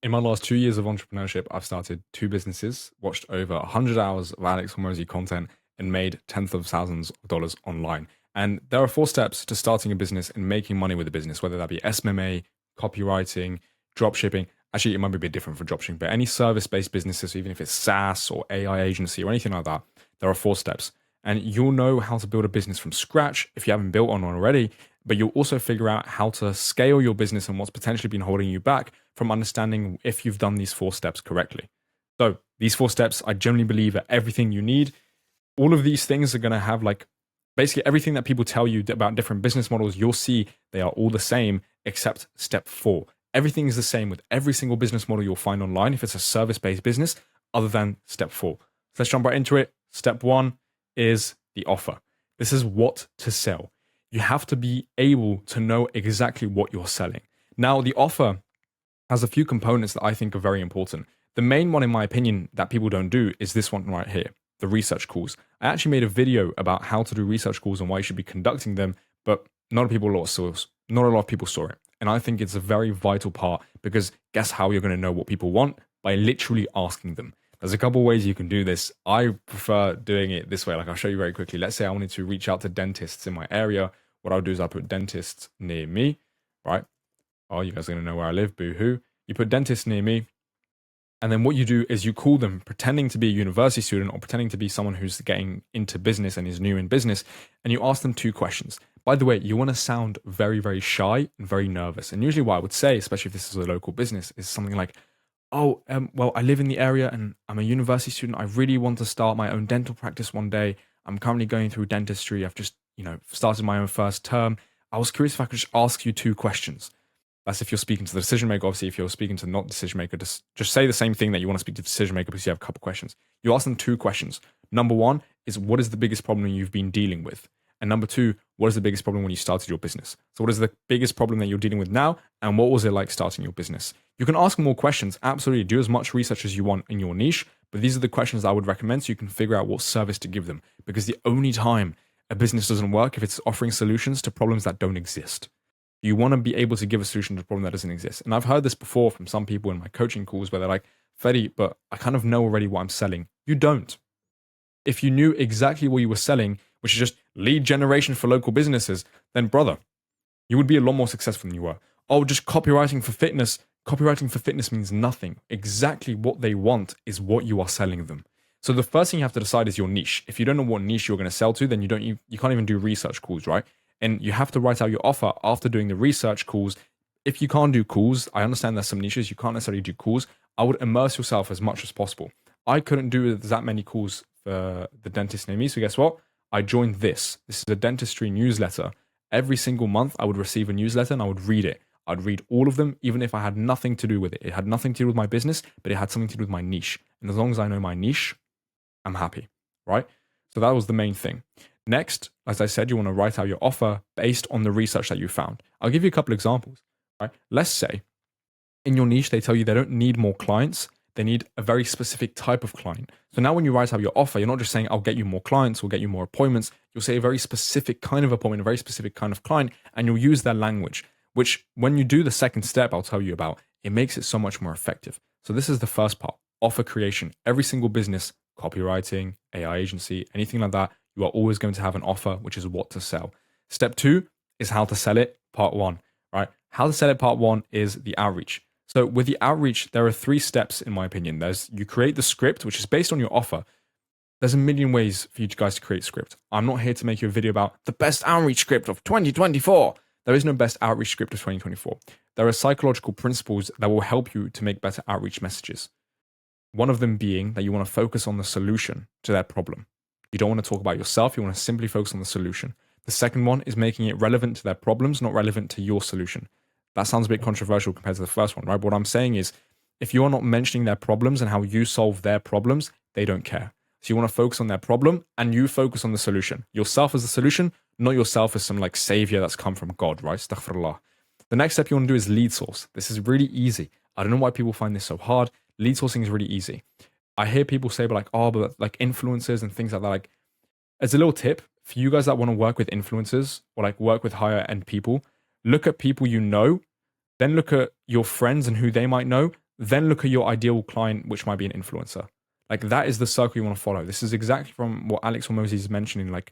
In my last 2 years of entrepreneurship, I've started two businesses, watched over 100 hours of Alex Hormozy content, and made tens of thousands of dollars online. And there are 4 steps to starting a business and making money with a business, whether that be SMMA, copywriting, dropshipping. Actually, it might be a bit different for dropshipping, but any service-based businesses, even if it's SaaS or AI agency or anything like that, there are 4 steps. And you'll know how to build a business from scratch if you haven't built one already, but you'll also figure out how to scale your business and what's potentially been holding you back from understanding if you've done these 4 steps correctly. So these 4 steps, I generally believe, are everything you need. All of these things are going to have like basically everything that people tell you about different business models. You'll see they are all the same except step 4. Everything is the same with every single business model you'll find online if it's a service-based business, other than step 4. So let's jump right into it. Step 1 is the offer. This is what to sell. You have to be able to know exactly what you're selling. Now, the offer has a few components that I think are very important. The main one, in my opinion, that people don't do is this one right here, the research calls. I actually made a video about how to do research calls and why you should be conducting them, but not a lot of people saw it. And I think it's a very vital part because guess how you're going to know what people want? By literally asking them. There's a couple ways you can do this. I prefer doing it this way. Like I'll show you very quickly. Let's say I wanted to reach out to dentists in my area. What I'll do is I'll put dentists near me, right? Oh, you guys are going to know where I live, boo-hoo. You put dentists near me, and then what you do is you call them pretending to be a university student or pretending to be someone who's getting into business and is new in business, and you ask them 2 questions. By the way, you want to sound very, very shy and very nervous. And usually what I would say, especially if this is a local business, is something like, oh, well, I live in the area and I'm a university student. I really want to start my own dental practice one day. I'm currently going through dentistry. I've just, started my own first term. I was curious if I could just ask you 2 questions. That's if you're speaking to the decision maker. Obviously, if you're speaking to not decision maker, just say the same thing that you want to speak to the decision maker because you have a couple questions. You ask them 2 questions. Number 1 is, what is the biggest problem you've been dealing with? And number 2, what is the biggest problem when you started your business? So what is the biggest problem that you're dealing with now? And what was it like starting your business? You can ask more questions. Absolutely. Do as much research as you want in your niche. But these are the questions I would recommend so you can figure out what service to give them. Because the only time a business doesn't work if it's offering solutions to problems that don't exist. You want to be able to give a solution to a problem that doesn't exist. And I've heard this before from some people in my coaching calls where they're like, Fedi, but I kind of know already what I'm selling. You don't. If you knew exactly what you were selling, which is just lead generation for local businesses, then brother, you would be a lot more successful than you were. Oh, just copywriting for fitness. Copywriting for fitness means nothing. Exactly what they want is what you are selling them. So the first thing you have to decide is your niche. If you don't know what niche you're going to sell to, then you can't even do research calls, right? And you have to write out your offer after doing the research calls. If you can't do calls, I understand there's some niches you can't necessarily do calls. I would immerse yourself as much as possible. I couldn't do that many calls for the dentist near me. So guess what? I joined this. This is a dentistry newsletter. Every single month I would receive a newsletter and I would read it. I'd read all of them, even if I had nothing to do with it. It had nothing to do with my business, but it had something to do with my niche. And as long as I know my niche, I'm happy, right? So that was the main thing. Next, as I said, you want to write out your offer based on the research that you found. I'll give you a couple examples, right? Let's say in your niche, they tell you they don't need more clients. They need a very specific type of client. So now when you write out your offer, you're not just saying, I'll get you more clients or get you more appointments. You'll say a very specific kind of appointment, a very specific kind of client, and you'll use their language, which when you do the second step, I'll tell you about, it makes it so much more effective. So this is the first part, offer creation. Every single business, copywriting, AI agency, anything like that, you are always going to have an offer, which is what to sell. Step 2 is how to sell it, part 1, right? How to sell it, part 1 is the outreach. So with the outreach, there are 3 steps, in my opinion. You create the script, which is based on your offer. There's a million ways for you guys to create script. I'm not here to make you a video about the best outreach script of 2024. There is no best outreach script of 2024. There are psychological principles that will help you to make better outreach messages. One of them being that you want to focus on the solution to that problem. You don't want to talk about yourself. You want to simply focus on the solution. The second one is making it relevant to their problems, not relevant to your solution. That sounds a bit controversial compared to the first one, right? But what I'm saying is, if you're not mentioning their problems and how you solve their problems, they don't care. So you want to focus on their problem and you focus on the solution. Yourself as the solution, not yourself as some like savior that's come from God, right? Astaghfirullah. The next step you want to do is lead source. This is really easy. I don't know why people find this so hard. Lead sourcing is really easy. I hear people say, but like influencers and things like that. Like, as a little tip for you guys that want to work with influencers or like work with higher end people, look at people you know, then look at your friends and who they might know, Then look at your ideal client, which might be an influencer. Like that is the circle you want to follow. This is exactly from what Alex Hormozi is mentioning, like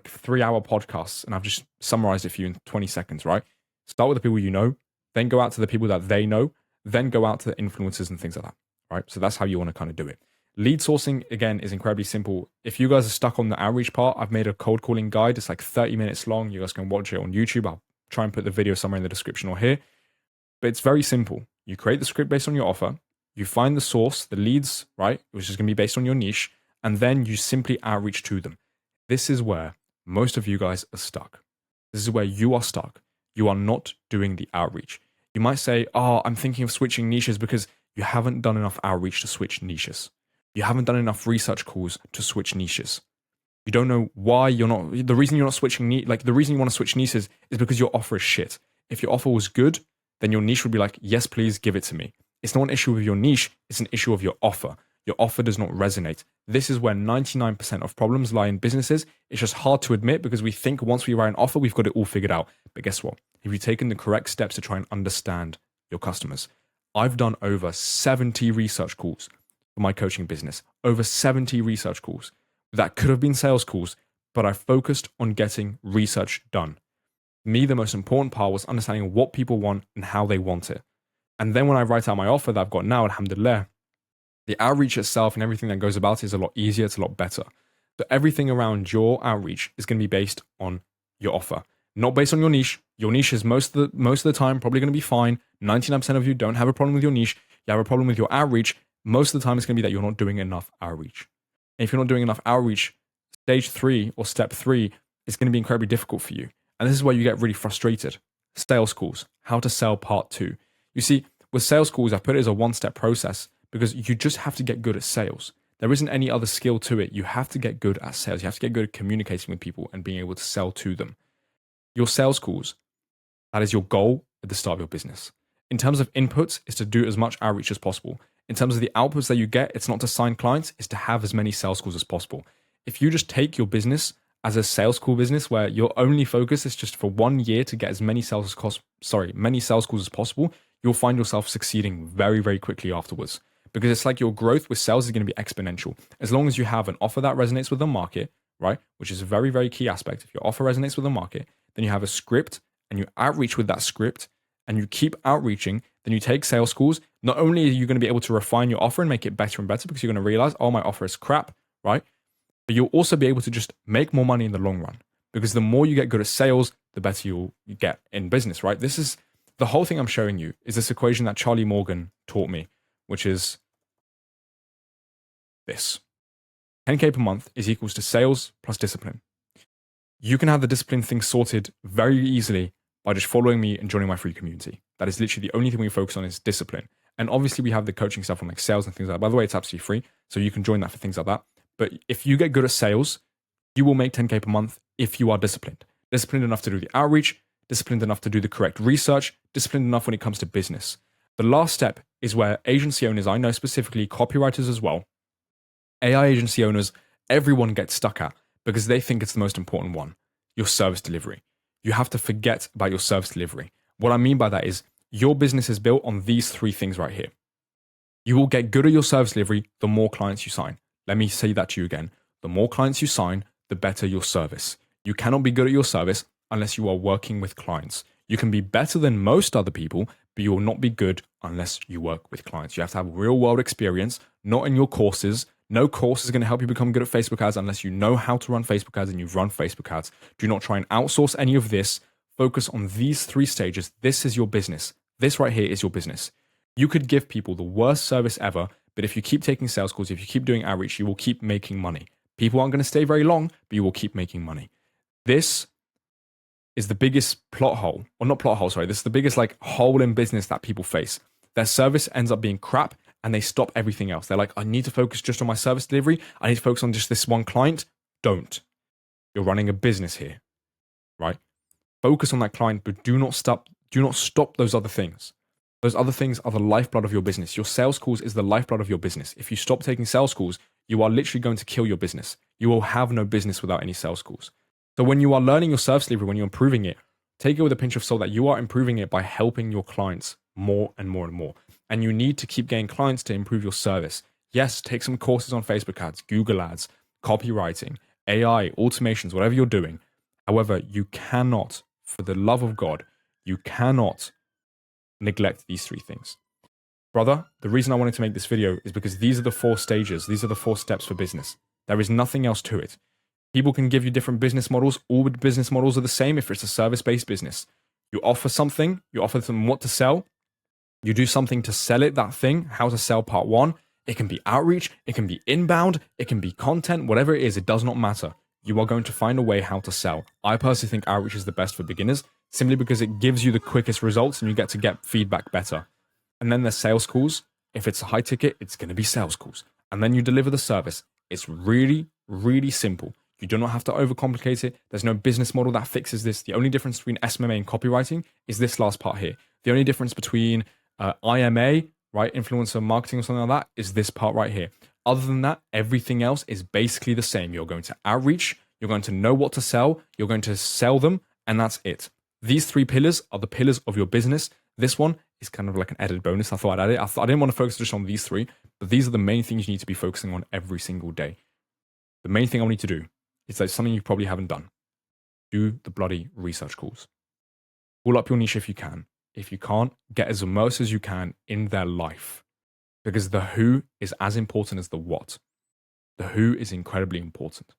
3 hour podcasts, and I've just summarized it for you in 20 seconds, right? Start with the people you know, then go out to the people that they know, then go out to the influencers and things like that, right? So that's how you want to kind of do it. Lead sourcing, again, is incredibly simple. If you guys are stuck on the outreach part, I've made a cold calling guide. It's like 30 minutes long. You guys can watch it on YouTube. I'll try and put the video somewhere in the description or here. But it's very simple. You create the script based on your offer. You find the source, the leads, right? Which is going to be based on your niche. And then you simply outreach to them. This is where most of you guys are stuck. This is where you are stuck. You are not doing the outreach. You might say, oh, I'm thinking of switching niches because you haven't done enough outreach to switch niches. You haven't done enough research calls to switch niches. You don't know why you're not, the reason you're not switching, the reason you want to switch niches is because your offer is shit. If your offer was good, then your niche would be like, yes, please give it to me. It's not an issue with your niche, it's an issue of your offer. Your offer does not resonate. This is where 99% of problems lie in businesses. It's just hard to admit because we think once we write an offer, we've got it all figured out. But guess what? Have you taken the correct steps to try and understand your customers? I've done over 70 research calls for my coaching business, over 70 research calls. That could have been sales calls, but I focused on getting research done. Me, the most important part was understanding what people want and how they want it. And then when I write out my offer that I've got now, alhamdulillah, the outreach itself and everything that goes about it is a lot easier, it's a lot better. So everything around your outreach is going to be based on your offer, not based on your niche. Your niche is most of the time probably going to be fine. 99% of you don't have a problem with your niche. You have a problem with your outreach. Most of the time it's going to be that you're not doing enough outreach. And if you're not doing enough outreach, stage 3 or step 3 is going to be incredibly difficult for you. And this is where you get really frustrated. Sales calls, how to sell part 2. You see, with sales calls, I put it as a one-step process because you just have to get good at sales. There isn't any other skill to it. You have to get good at sales. You have to get good at communicating with people and being able to sell to them. Your sales calls, that is your goal at the start of your business. In terms of inputs, is to do as much outreach as possible. In terms of the outputs that you get, it's not to sign clients, it's to have as many sales calls as possible. If you just take your business as a sales call business where your only focus is just for 1 year to get as many sales calls as possible, you'll find yourself succeeding very, very quickly afterwards. Because it's like your growth with sales is going to be exponential. As long as you have an offer that resonates with the market, right? Which is a very, very key aspect. If your offer resonates with the market, then you have a script and you outreach with that script and you keep outreaching, then you take sales calls. Not only are you going to be able to refine your offer and make it better and better because you're going to realize, oh, my offer is crap, right? But you'll also be able to just make more money in the long run because the more you get good at sales, the better you get in business, right? This is the whole thing I'm showing you is this equation that Charlie Morgan taught me, which is this. 10K per month is equals to sales plus discipline. You can have the discipline thing sorted very easily by just following me and joining my free community. That is literally the only thing we focus on is discipline. And obviously we have the coaching stuff on like sales and things like that. By the way, it's absolutely free. So you can join that for things like that. But if you get good at sales, you will make 10K per month if you are disciplined. Disciplined enough to do the outreach, disciplined enough to do the correct research, disciplined enough when it comes to business. The last step is where agency owners, I know specifically copywriters as well, AI agency owners, everyone gets stuck at because they think it's the most important one, your service delivery. You have to forget about your service delivery. What I mean by that is your business is built on these 3 things right here. You will get good at your service delivery the more clients you sign. Let me say that to you again. The more clients you sign, the better your service. You cannot be good at your service unless you are working with clients. You can be better than most other people, but you will not be good unless you work with clients. You have to have real world experience, not in your courses. No course is going to help you become good at Facebook ads unless you know how to run Facebook ads and you've run Facebook ads. Do not try and outsource any of this. Focus on these 3 stages. This is your business. This right here is your business. You could give people the worst service ever, but if you keep taking sales calls, if you keep doing outreach, you will keep making money. People aren't going to stay very long, but you will keep making money. This is the biggest plot hole, or not plot hole, sorry. This is the biggest like hole in business that people face. Their service ends up being crap and they stop everything else. They're like, I need to focus just on my service delivery. I need to focus on just this one client. Don't. You're running a business here, right? Focus on that client, but do not stop those other things. Those other things are the lifeblood of your business. Your sales calls is the lifeblood of your business. If you stop taking sales calls, you are literally going to kill your business. You will have no business without any sales calls. So when you are learning your service delivery, when you're improving it, take it with a pinch of salt that you are improving it by helping your clients more and more and more. And you need to keep getting clients to improve your service. Yes, take some courses on Facebook ads, Google ads, copywriting, AI, automations, whatever you're doing. However, you cannot, for the love of God, you cannot neglect these three things. Brother, the reason I wanted to make this video is because these are the 4 stages. These are the 4 steps for business. There is nothing else to it. People can give you different business models. All business models are the same if it's a service-based business. You offer something, you offer them what to sell, you do something to sell it, that thing, how to sell part 1. It can be outreach, it can be inbound, it can be content, whatever it is, it does not matter. You are going to find a way how to sell. I personally think outreach is the best for beginners, simply because it gives you the quickest results and you get to get feedback better. And then there's sales calls. If it's a high ticket, it's going to be sales calls. And then you deliver the service. It's really, really simple. You do not have to overcomplicate it. There's no business model that fixes this. The only difference between SMMA and copywriting is this last part here. The only difference between IMA, right, influencer marketing or something like that, is this part right here. Other than that, everything else is basically the same. You're going to outreach, you're going to know what to sell, you're going to sell them, and that's it. These 3 pillars are the pillars of your business. This one is kind of like an added bonus. I thought I'd add it. I didn't want to focus just on these 3, but these are the main things you need to be focusing on every single day. The main thing I need to do is that something you probably haven't done. Do the bloody research calls. Pull up your niche if you can. If you can't, get as immersed as you can in their life. Because the who is as important as the what. The who is incredibly important.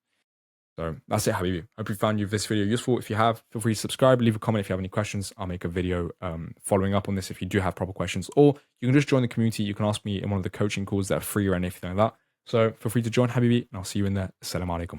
So that's it, Habibi. Hope you found this video useful. If you have, feel free to subscribe, leave a comment if you have any questions. I'll make a video following up on this if you do have proper questions. Or you can just join the community. You can ask me in one of the coaching calls that are free or anything like that. So feel free to join, Habibi, and I'll see you in there. Assalamu alaikum.